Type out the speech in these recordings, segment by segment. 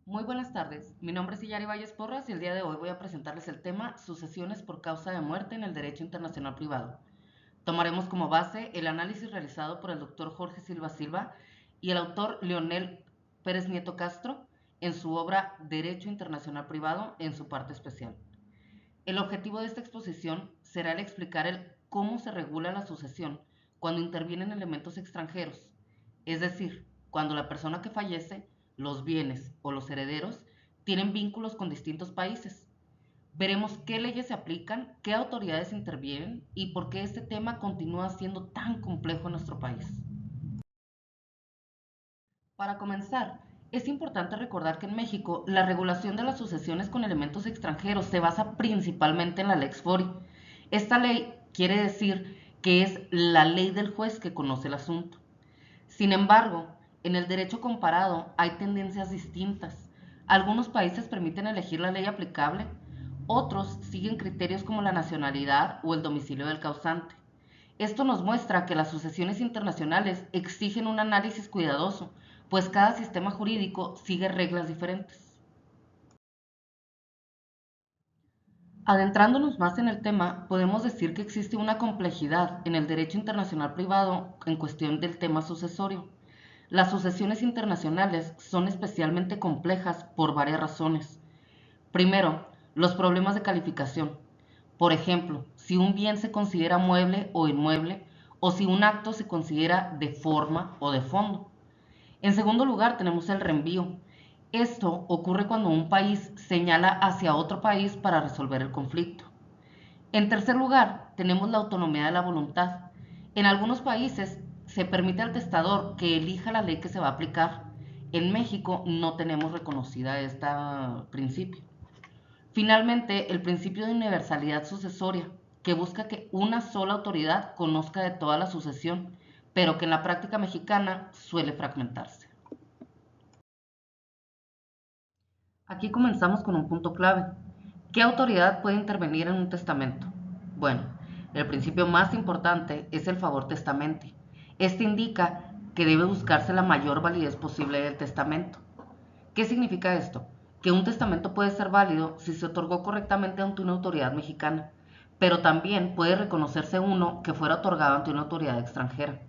Muy buenas tardes, mi nombre es Iyari Valles Porras y el día de hoy voy a presentarles el tema sucesiones por causa de muerte en el derecho internacional privado. Tomaremos como base el análisis realizado por el doctor Jorge Silva Silva y el autor Leonel Pérez Nieto Castro en su obra Derecho Internacional Privado en su parte especial. El objetivo de esta exposición será el explicar el cómo se regula la sucesión cuando intervienen elementos extranjeros, es decir, cuando la persona que fallece, los bienes o los herederos tienen vínculos con distintos países. Veremos qué leyes se aplican, qué autoridades intervienen y por qué este tema continúa siendo tan complejo en nuestro país. Para comenzar, es importante recordar que en México la regulación de las sucesiones con elementos extranjeros se basa principalmente en la Lex Fori. Esta ley quiere decir que es la ley del juez que conoce el asunto. Sin embargo, en el derecho comparado hay tendencias distintas. Algunos países permiten elegir la ley aplicable, otros siguen criterios como la nacionalidad o el domicilio del causante. Esto nos muestra que las sucesiones internacionales exigen un análisis cuidadoso, pues cada sistema jurídico sigue reglas diferentes. Adentrándonos más en el tema, podemos decir que existe una complejidad en el derecho internacional privado en cuestión del tema sucesorio. Las sucesiones internacionales son especialmente complejas por varias razones. Primero, los problemas de calificación. Por ejemplo, si un bien se considera mueble o inmueble, o si un acto se considera de forma o de fondo. En segundo lugar, tenemos el reenvío. Esto ocurre cuando un país señala hacia otro país para resolver el conflicto. En tercer lugar, tenemos la autonomía de la voluntad. En algunos países se permite al testador que elija la ley que se va a aplicar. En México no tenemos reconocida este principio. Finalmente, el principio de universalidad sucesoria, que busca que una sola autoridad conozca de toda la sucesión, pero que en la práctica mexicana suele fragmentarse. Aquí comenzamos con un punto clave. ¿Qué autoridad puede intervenir en un testamento? Bueno, el principio más importante es el favor testamente. Este indica que debe buscarse la mayor validez posible del testamento. ¿Qué significa esto? Que un testamento puede ser válido si se otorgó correctamente ante una autoridad mexicana, pero también puede reconocerse uno que fuera otorgado ante una autoridad extranjera.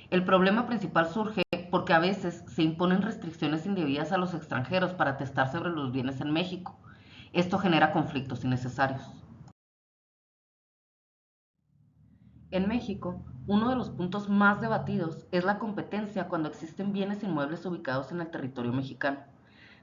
El problema principal surge porque a veces se imponen restricciones indebidas a los extranjeros para testar sobre los bienes en México. Esto genera conflictos innecesarios. En México, uno de los puntos más debatidos es la competencia cuando existen bienes inmuebles ubicados en el territorio mexicano.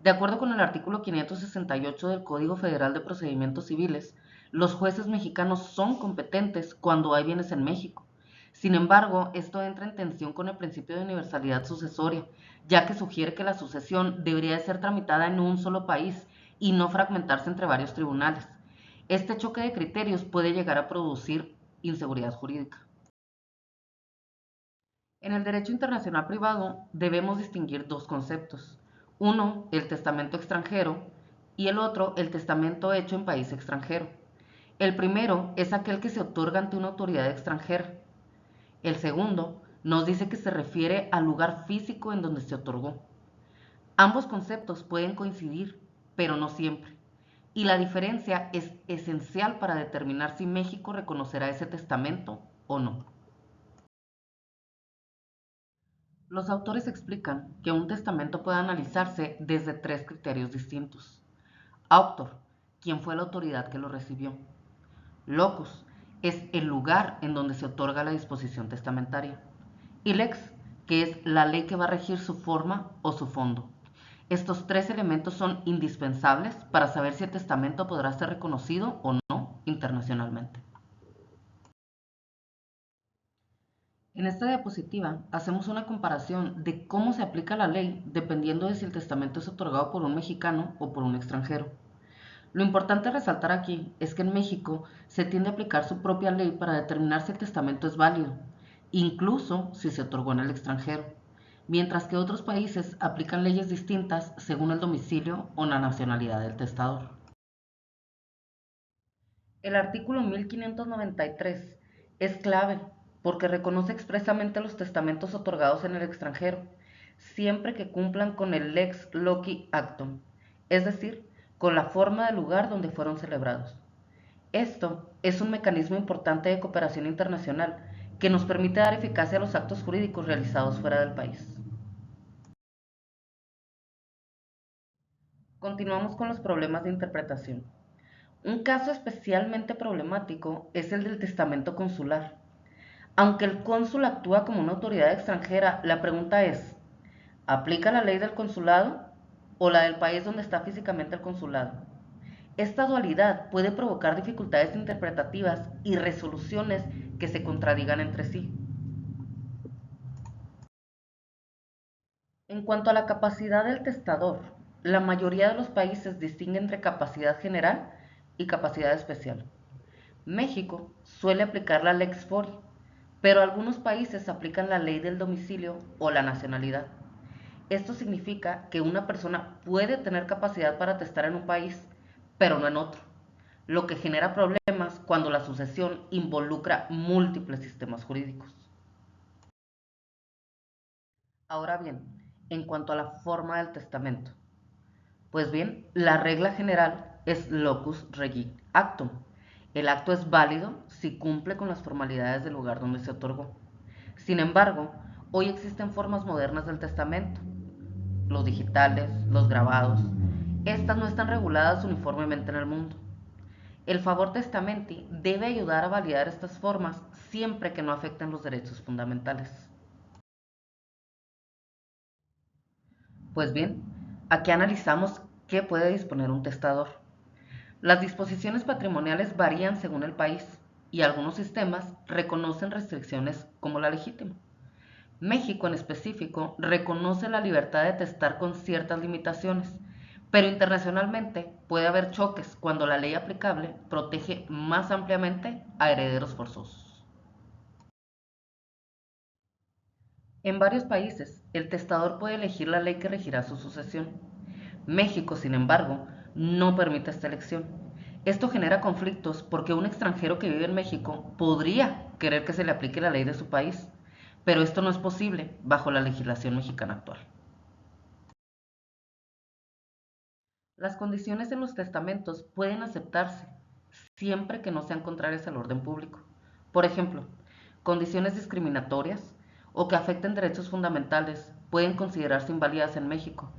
De acuerdo con el artículo 568 del Código Federal de Procedimientos Civiles, los jueces mexicanos son competentes cuando hay bienes en México. Sin embargo, esto entra en tensión con el principio de universalidad sucesoria, ya que sugiere que la sucesión debería de ser tramitada en un solo país y no fragmentarse entre varios tribunales. Este choque de criterios puede llegar a producir inseguridad jurídica. En el derecho internacional privado debemos distinguir dos conceptos. Uno, el testamento extranjero y el otro, el testamento hecho en país extranjero. El primero es aquel que se otorga ante una autoridad extranjera. El segundo nos dice que se refiere al lugar físico en donde se otorgó. Ambos conceptos pueden coincidir, pero no siempre. Y la diferencia es esencial para determinar si México reconocerá ese testamento o no. Los autores explican que un testamento puede analizarse desde tres criterios distintos. Autor, quien fue la autoridad que lo recibió. Locus, es el lugar en donde se otorga la disposición testamentaria. Y lex, que es la ley que va a regir su forma o su fondo. Estos tres elementos son indispensables para saber si el testamento podrá ser reconocido o no internacionalmente. En esta diapositiva hacemos una comparación de cómo se aplica la ley dependiendo de si el testamento es otorgado por un mexicano o por un extranjero. Lo importante a resaltar aquí es que en México se tiende a aplicar su propia ley para determinar si el testamento es válido, incluso si se otorgó en el extranjero, mientras que otros países aplican leyes distintas según el domicilio o la nacionalidad del testador. El artículo 1593 es clave porque reconoce expresamente los testamentos otorgados en el extranjero, siempre que cumplan con el lex loci actum. es decir, con la forma del lugar donde fueron celebrados. Esto es un mecanismo importante de cooperación internacional que nos permite dar eficacia a los actos jurídicos realizados fuera del país. Continuamos con los problemas de interpretación. Un caso especialmente problemático es el del testamento consular. Aunque el cónsul actúa como una autoridad extranjera, la pregunta es, ¿aplica la ley del consulado o la del país donde está físicamente el consulado? Esta dualidad puede provocar dificultades interpretativas y resoluciones que se contradigan entre sí. En cuanto a la capacidad del testador, la mayoría de los países distingue entre capacidad general y capacidad especial. México suele aplicar la lex fori, pero algunos países aplican la ley del domicilio o la nacionalidad. Esto significa que una persona puede tener capacidad para testar en un país, pero no en otro, lo que genera problemas cuando la sucesión involucra múltiples sistemas jurídicos. Ahora bien, en cuanto a la forma del testamento, pues bien, la regla general es locus regit actum. El acto es válido si cumple con las formalidades del lugar donde se otorgó. Sin embargo, hoy existen formas modernas del testamento, los digitales, los grabados. Estas no están reguladas uniformemente en el mundo. El favor testamenti debe ayudar a validar estas formas siempre que no afecten los derechos fundamentales. Pues bien, aquí analizamos qué puede disponer un testador. Las disposiciones patrimoniales varían según el país y algunos sistemas reconocen restricciones como la legítima. México en específico reconoce la libertad de testar con ciertas limitaciones, pero internacionalmente puede haber choques cuando la ley aplicable protege más ampliamente a herederos forzosos. En varios países, el testador puede elegir la ley que regirá su sucesión. México, sin embargo, no permite esta elección. Esto genera conflictos porque un extranjero que vive en México podría querer que se le aplique la ley de su país, pero esto no es posible bajo la legislación mexicana actual. Las condiciones en los testamentos pueden aceptarse siempre que no sean contrarias al orden público. Por ejemplo, condiciones discriminatorias o que afecten derechos fundamentales pueden considerarse inválidas en México,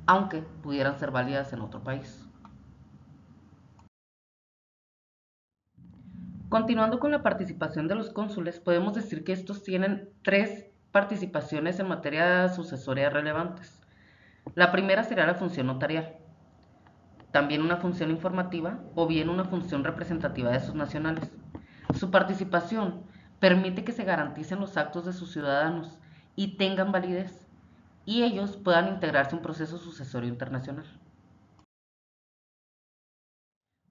aunque pudieran ser válidas en otro país. Continuando con la participación de los cónsules, podemos decir que estos tienen tres participaciones en materia sucesoria relevantes. La primera será la función notarial, también una función informativa o bien una función representativa de sus nacionales. Su participación permite que se garanticen los actos de sus ciudadanos y tengan validez, y ellos puedan integrarse a un proceso sucesorio internacional.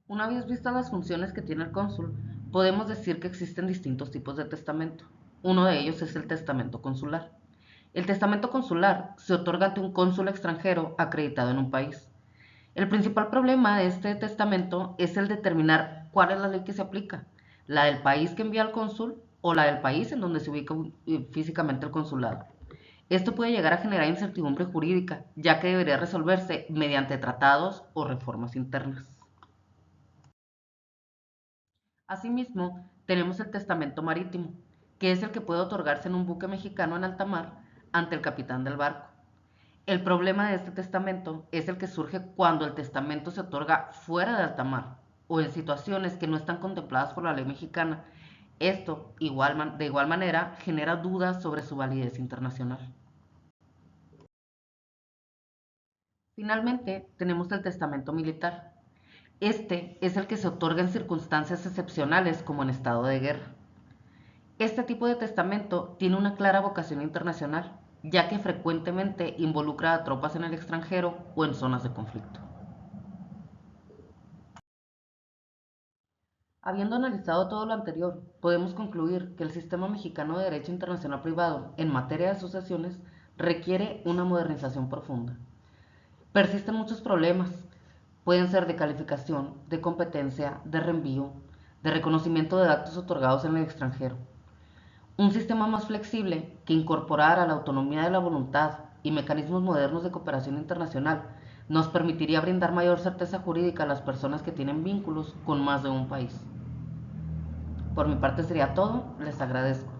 Una vez vistas las funciones que tiene el cónsul, podemos decir que existen distintos tipos de testamento. Uno de ellos es el testamento consular. El testamento consular se otorga ante un cónsul extranjero acreditado en un país. El principal problema de este testamento es el determinar cuál es la ley que se aplica, la del país que envía al cónsul o la del país en donde se ubica físicamente el consulado. Esto puede llegar a generar incertidumbre jurídica, ya que debería resolverse mediante tratados o reformas internas. Asimismo, tenemos el testamento marítimo, que es el que puede otorgarse en un buque mexicano en alta mar ante el capitán del barco. El problema de este testamento es el que surge cuando el testamento se otorga fuera de alta mar o en situaciones que no están contempladas por la ley mexicana. Esto, de igual manera, genera dudas sobre su validez internacional. Finalmente, tenemos el testamento militar. Este es el que se otorga en circunstancias excepcionales como en estado de guerra. Este tipo de testamento tiene una clara vocación internacional, ya que frecuentemente involucra a tropas en el extranjero o en zonas de conflicto. Habiendo analizado todo lo anterior, podemos concluir que el sistema mexicano de derecho internacional privado en materia de sucesiones requiere una modernización profunda. Persisten muchos problemas, pueden ser de calificación, de competencia, de reenvío, de reconocimiento de actos otorgados en el extranjero. Un sistema más flexible que incorporara la autonomía de la voluntad y mecanismos modernos de cooperación internacional nos permitiría brindar mayor certeza jurídica a las personas que tienen vínculos con más de un país. Por mi parte sería todo, les agradezco.